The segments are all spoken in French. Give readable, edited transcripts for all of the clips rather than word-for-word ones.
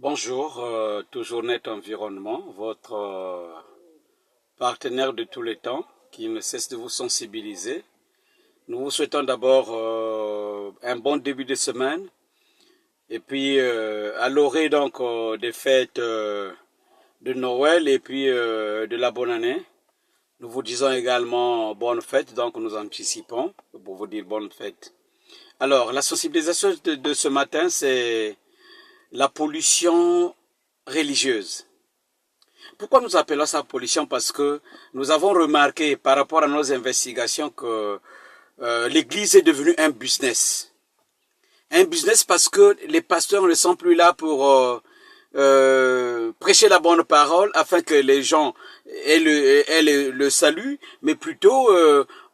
Bonjour, toujours Net Environnement, votre partenaire de tous les temps qui ne cesse de vous sensibiliser. Nous vous souhaitons d'abord un bon début de semaine et puis à l'orée donc des fêtes de Noël et puis de la bonne année. Nous vous disons également bonne fête, donc nous anticipons pour vous dire bonne fête. Alors, la sensibilisation de ce matin, c'est la pollution religieuse. Pourquoi nous appelons ça pollution? Parce que nous avons remarqué par rapport à nos investigations que l'Église est devenue un business. Un business parce que les pasteurs ne sont plus là pour prêcher la bonne parole afin que les gens aient le salut, mais plutôt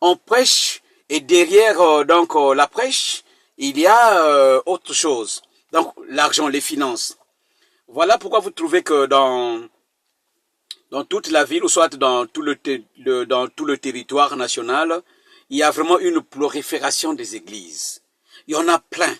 on prêche et derrière la prêche, il y a autre chose. Donc l'argent, les finances. Voilà pourquoi vous trouvez que dans toute la ville ou soit dans tout le territoire national, il y a vraiment une prolifération des églises. Il y en a plein.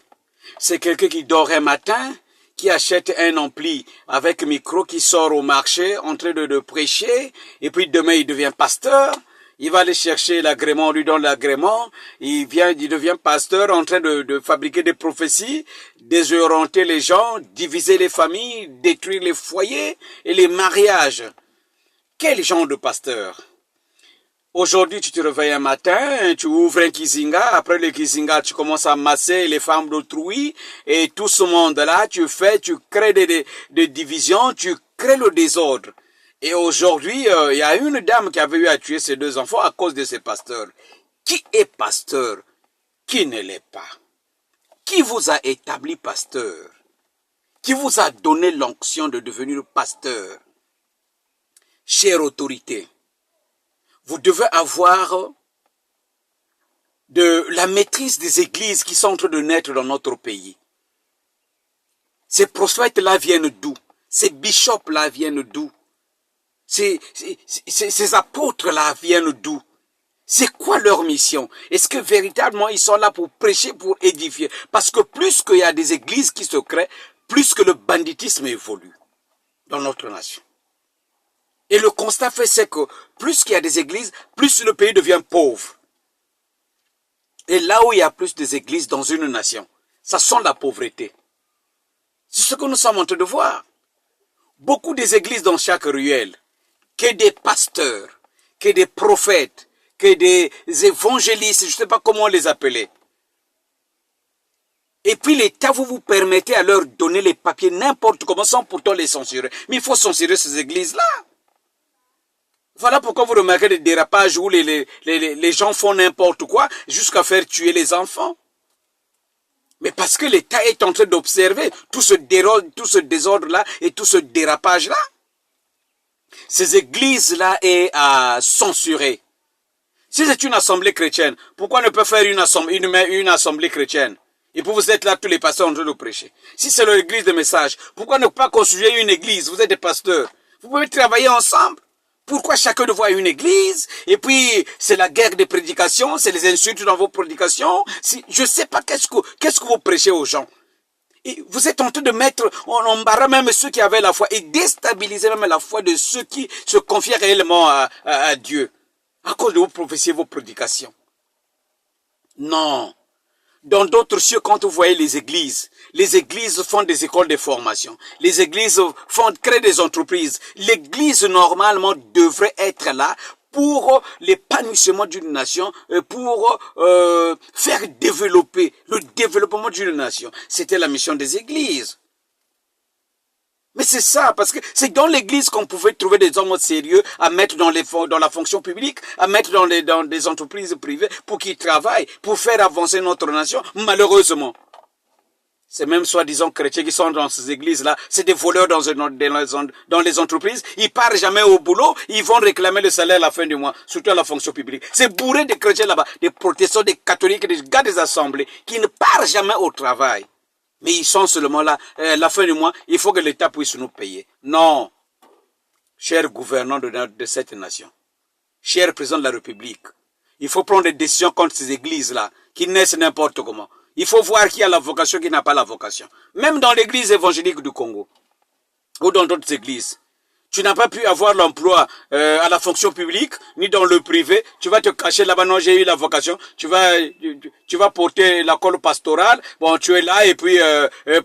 C'est quelqu'un qui dort un matin, qui achète un ampli avec micro, qui sort au marché en train de prêcher, et puis demain il devient pasteur. Il va aller chercher l'agrément, on lui donne l'agrément, il devient pasteur en train de fabriquer des prophéties, désorienter les gens, diviser les familles, détruire les foyers et les mariages. Quel genre de pasteur? Aujourd'hui, tu te réveilles un matin, tu ouvres un kizinga, après le kizinga, tu commences à masser les femmes d'autrui, et tout ce monde-là, tu crées des divisions, tu crées le désordre. Et aujourd'hui, il y a une dame qui avait eu à tuer ses deux enfants à cause de ces pasteurs. Qui est pasteur? Qui ne l'est pas? Qui vous a établi pasteur? Qui vous a donné l'onction de devenir pasteur? Chère autorité, vous devez avoir de la maîtrise des églises qui sont en train de naître dans notre pays. Ces prophètes-là viennent d'où? Ces bishops-là viennent d'où? Ces apôtres-là viennent d'où? C'est quoi leur mission? Est-ce que véritablement ils sont là pour prêcher, pour édifier? Parce que plus qu'il y a des églises qui se créent, plus que le banditisme évolue dans notre nation. Et le constat fait, c'est que plus qu'il y a des églises, plus le pays devient pauvre. Et là où il y a plus d'églises dans une nation, ça sent la pauvreté. C'est ce que nous sommes en train de voir. Beaucoup d'églises dans chaque ruelle, que des pasteurs, que des prophètes, que des évangélistes, je ne sais pas comment les appeler. Et puis l'État, vous permettez à leur donner les papiers n'importe comment sans pourtant les censurer. Mais il faut censurer ces églises-là. Voilà pourquoi vous remarquez des dérapages où les gens font n'importe quoi jusqu'à faire tuer les enfants. Mais parce que l'État est en train d'observer tout ce désordre-là et tout ce dérapage-là. Ces églises-là est à censurer. Si c'est une assemblée chrétienne, pourquoi ne pas faire une assemblée chrétienne? Et puis vous êtes là, tous les pasteurs en train de prêcher. Si c'est l'église de message, pourquoi ne pas construire une église? Vous êtes des pasteurs. Vous pouvez travailler ensemble. Pourquoi chacun de vous a une église? Et puis, c'est la guerre des prédications, c'est les insultes dans vos prédications. Je ne sais pas qu'est-ce que vous prêchez aux gens. Et vous êtes en train de mettre en embarras même ceux qui avaient la foi et déstabiliser même la foi de ceux qui se confiaient réellement à Dieu. À cause de vos prophéties et vos prédications. Non. Dans d'autres cieux, quand vous voyez les églises font des écoles de formation. Les églises créent des entreprises. L'église, normalement, devrait être là pour l'épanouissement d'une nation, pour faire développer le développement d'une nation. C'était la mission des églises. Mais c'est ça, parce que c'est dans l'église qu'on pouvait trouver des hommes sérieux à mettre dans la fonction publique, à mettre dans des entreprises privées pour qu'ils travaillent, pour faire avancer notre nation. Malheureusement, c'est même soi-disant chrétiens qui sont dans ces églises-là, c'est des voleurs dans les entreprises. Ils partent jamais au boulot, ils vont réclamer le salaire à la fin du mois, surtout à la fonction publique. C'est bourré de chrétiens là-bas, des protestants, des catholiques, des gars des assemblées, qui ne partent jamais au travail. Mais ils sont seulement là, la fin du mois, il faut que l'État puisse nous payer. Non, cher gouvernant de cette nation, cher président de la République, il faut prendre des décisions contre ces églises-là, qui naissent n'importe comment. Il faut voir qui a la vocation, qui n'a pas la vocation. Même dans l'église évangélique du Congo. ou dans d'autres églises. Tu n'as pas pu avoir l'emploi à la fonction publique, ni dans le privé. Tu vas te cacher là-bas. Non, j'ai eu la vocation. Tu vas porter la colle pastorale. Bon, tu es là et puis,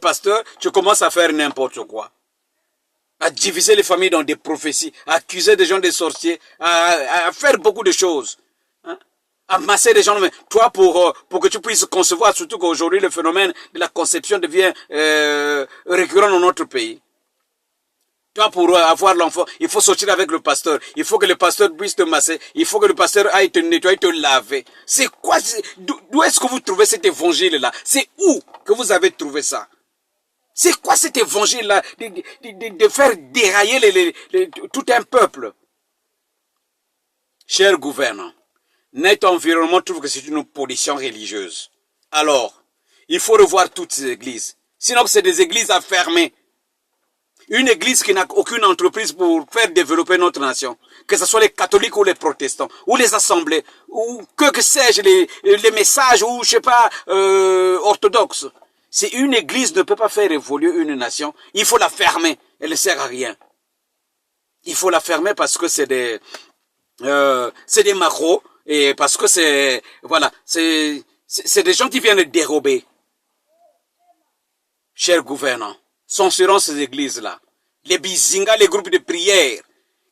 pasteur, tu commences à faire n'importe quoi. À diviser les familles dans des prophéties, à accuser des gens des sorciers, à faire beaucoup de choses. Hein? À masser des gens. Mais toi, pour que tu puisses concevoir, surtout qu'aujourd'hui, le phénomène de la conception devient récurrent dans notre pays. Toi, pour avoir l'enfant, il faut sortir avec le pasteur. Il faut que le pasteur puisse te masser. Il faut que le pasteur aille te nettoyer, te laver. C'est quoi? D'où est-ce que vous trouvez cet évangile-là? C'est où que vous avez trouvé ça? C'est quoi cet évangile-là de faire dérailler tout un peuple? Cher gouvernant, notre environnement trouve que c'est une pollution religieuse. Alors, il faut revoir toutes ces églises. Sinon, c'est des églises à fermer. Une église qui n'a aucune entreprise pour faire développer notre nation, que ce soit les catholiques ou les protestants, ou les assemblées, ou que sais-je, les messages, ou je sais pas, orthodoxes. Si une église ne peut pas faire évoluer une nation, il faut la fermer. Elle ne sert à rien. Il faut la fermer parce que c'est des macros, et parce que c'est des gens qui viennent dérober. Chers gouvernants, censurons ces églises-là. Les bizingas, les groupes de prière,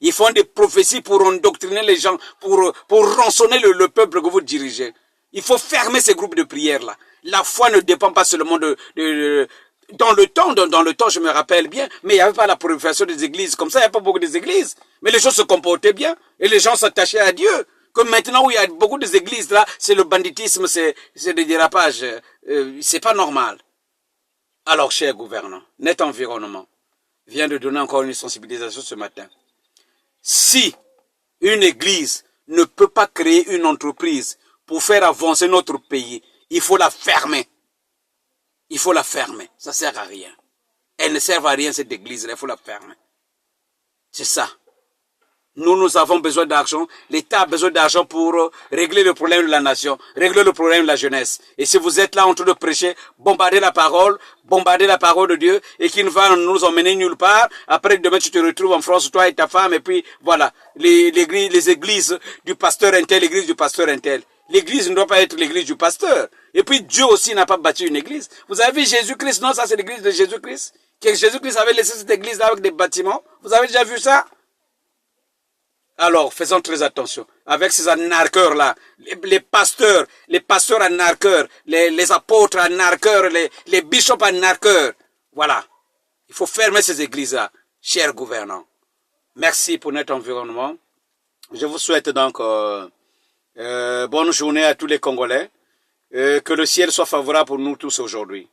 ils font des prophéties pour endoctriner les gens, pour rançonner le peuple que vous dirigez. Il faut fermer ces groupes de prière-là. La foi ne dépend pas seulement dans le temps, je me rappelle bien, mais il n'y avait pas la prolifération des églises. Comme ça, il n'y a pas beaucoup d'églises. Mais les gens se comportaient bien et les gens s'attachaient à Dieu. Comme maintenant où il y a beaucoup d'églises là, c'est le banditisme, c'est des dérapages. C'est pas normal. Alors, cher gouvernant, notre environnement vient de donner encore une sensibilisation ce matin. Si une église ne peut pas créer une entreprise pour faire avancer notre pays, il faut la fermer. Il faut la fermer. Ça ne sert à rien. Elle ne sert à rien, cette église-là. Il faut la fermer. C'est ça. Nous avons besoin d'argent. L'État a besoin d'argent pour régler le problème de la nation, régler le problème de la jeunesse. Et si vous êtes là en train de prêcher, bombarder la parole de Dieu, et qui ne va nous emmener nulle part, après demain tu te retrouves en France, toi et ta femme, et puis voilà, les églises du pasteur intel, l'église du pasteur intel. L'église ne doit pas être l'église du pasteur. Et puis Dieu aussi n'a pas bâti une église. Vous avez vu Jésus-Christ? Non, ça c'est l'église de Jésus-Christ. Que Jésus-Christ avait laissé cette église-là avec des bâtiments. Vous avez déjà vu ça? Alors, faisons très attention. Avec ces anarcheurs-là, les pasteurs anarcheurs, les apôtres anarcheurs, les bishops anarcheurs. Voilà. Il faut fermer ces églises-là, chers gouvernants. Merci pour notre environnement. Je vous souhaite donc bonne journée à tous les Congolais. Que le ciel soit favorable pour nous tous aujourd'hui.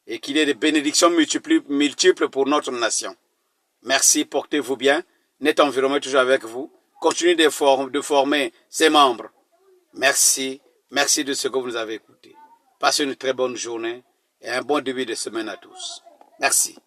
Et qu'il y ait des bénédictions multiples pour notre nation. Merci, portez-vous bien. Notre environnement est toujours avec vous. Continuez de former ses membres. Merci. Merci de ce que vous nous avez écouté. Passez une très bonne journée et un bon début de semaine à tous. Merci.